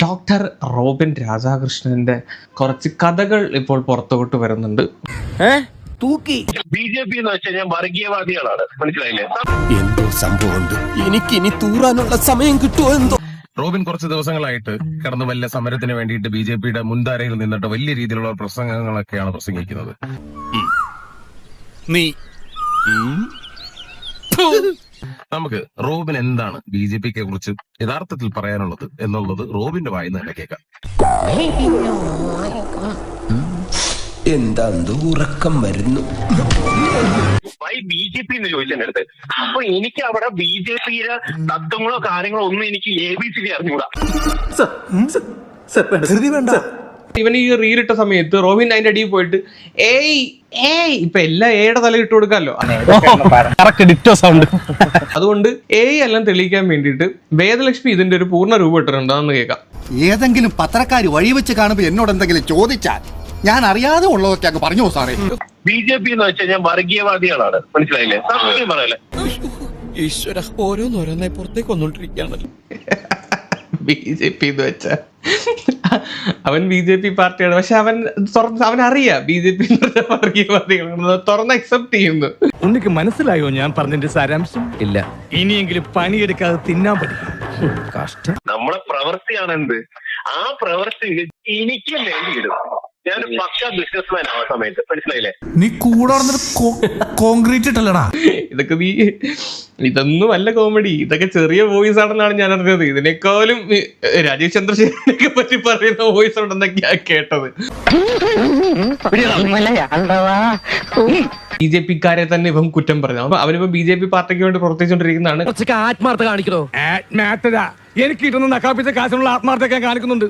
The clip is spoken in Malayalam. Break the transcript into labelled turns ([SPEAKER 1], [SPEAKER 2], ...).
[SPEAKER 1] ഡോക്ടർ റോബിൻ രാധാകൃഷ്ണന്റെ കുറച്ച് കഥകൾ ഇപ്പോൾ പുറത്തോട്ട് വരുന്നുണ്ട്.
[SPEAKER 2] ബിജെപി എന്ന് വെച്ചാൽ ഞാൻ വർഗീയവാദികളാണ്, മനസ്സിലായില്ലേ?
[SPEAKER 3] എന്തോ സംഭവമുണ്ട്, എനിക്കിനി തൂറാനുള്ള സമയം കിട്ടുമോ എന്തോ.
[SPEAKER 4] റോബിൻ കുറച്ച് ദിവസങ്ങളായിട്ട് കടന്നു വല്ല സമരത്തിന് വേണ്ടിയിട്ട് ബിജെപിയുടെ മുൻധാരയിൽ നിന്നിട്ട് വലിയ രീതിയിലുള്ള പ്രസംഗങ്ങളൊക്കെയാണ് പ്രസംഗിക്കുന്നത്.
[SPEAKER 3] നീ
[SPEAKER 4] നമുക്ക് റോബിൻ എന്താണ് ബിജെപിയെ കുറിച്ച് യഥാർത്ഥത്തിൽ പറയാനുള്ളത് എന്നുള്ളത് റോബിന്റെ വായിന്ന് തന്നെ കേൾക്കാം.
[SPEAKER 3] എന്താ ഉറക്കം വരുന്നു.
[SPEAKER 2] ബിജെപി എന്ന് ചോദിച്ചെന്റെ അടുത്ത്. അപ്പൊ എനിക്ക് അവിടെ ബിജെപിയുടെ തത്വങ്ങളോ കാര്യങ്ങളോ ഒന്നും എനിക്ക് ABC അറിഞ്ഞുകൂടാ.
[SPEAKER 1] ഇവൻ ഈ റീലിട്ട സമയത്ത് റോബിൻ അതിന്റെ അടിയിൽ പോയിട്ട് ഇപ്പൊ എല്ലാം എയുടെ തല ഇട്ട് കൊടുക്കാമല്ലോ. അതുകൊണ്ട് എല്ലാം തെളിയിക്കാൻ വേണ്ടിയിട്ട് വേദലക്ഷ്മി ഇതിന്റെ ഒരു പൂർണ്ണ രൂപം ഇട്ടിട്ടുണ്ട്. അതൊന്ന് കേൾക്കാം.
[SPEAKER 5] ഏതെങ്കിലും പത്രക്കാര് വഴി വെച്ച് കാണുമ്പോ എന്നോട് എന്തെങ്കിലും ചോദിച്ചാൽ ഞാൻ അറിയാതെ ഉള്ളതൊക്കെ അങ്ങ് പറഞ്ഞു സാറേ.
[SPEAKER 2] ബിജെപി എന്ന് വെച്ചാൽ ഞാൻ വർഗീയവാദികളാണ്, മനസ്സിലായില്ലേ? സത്യം പറയല്ലേ?
[SPEAKER 3] ഈശ്വര, ഓരോന്നോരോന്നായി പുറത്തേക്ക് വന്നോണ്ടിരിക്കുകയാണല്ലോ.
[SPEAKER 1] BJP എന്ന് വെച്ചാ അവൻ BJP പാർട്ടിയാണ്. പക്ഷെ അവൻ അറിയാം BJP വർഗീയവാദികൾ തുറന്ന് അക്സെപ്റ്റ് ചെയ്യുന്നു.
[SPEAKER 6] ഉണ്ണിക്ക് മനസ്സിലായോ ഞാൻ പറഞ്ഞതിന്റെ സാരാംശം?
[SPEAKER 3] ഇല്ല.
[SPEAKER 6] ഇനിയെങ്കിലും പണിയെടുക്കാതെ തിന്നാൻ പഠിക്കും. കഷ്ടം.
[SPEAKER 2] നമ്മളെ പ്രവൃത്തിയാണ് എന്ത്, ആ പ്രവൃത്തി എനിക്കും വേണ്ടിയിടും. ഞാൻ പക്ക ബിസിനസ്മാൻ ആ സമയത്ത്, മനസ്സിലായില്ലേ?
[SPEAKER 7] നീ കൂടെ കോൺക്രീറ്റ് ഇട്ടല്ലടാ.
[SPEAKER 1] ഇതൊന്നും അല്ല കോമഡി, ഇതൊക്കെ ചെറിയ വോയിസ് ആണെന്നാണ് ഞാൻ അറിഞ്ഞത്. ഇതിനേക്കാളും രാജീവ് ചന്ദ്രശേഖരനെ പറ്റി പറയുന്ന വോയിസ് ഉണ്ടെന്നൊക്കെയാ കേട്ടത്. BJP-ക്കാരെ തന്നെ ഇവൻ കുറ്റം പറഞ്ഞു. അപ്പൊ അവനിപ്പോ BJP പാർട്ടിക്ക് വേണ്ടി പ്രവർത്തിച്ചുകൊണ്ടിരിക്കുന്നതാണ്.
[SPEAKER 6] ആത്മാർത്ഥ കാണിക്കണോ? ആത്മാർത്ഥത എനിക്ക് കിട്ടുന്ന നക്കാപ്പിച്ച കാശിനുള്ള ആത്മാർത്ഥത കാണിക്കുന്നുണ്ട്.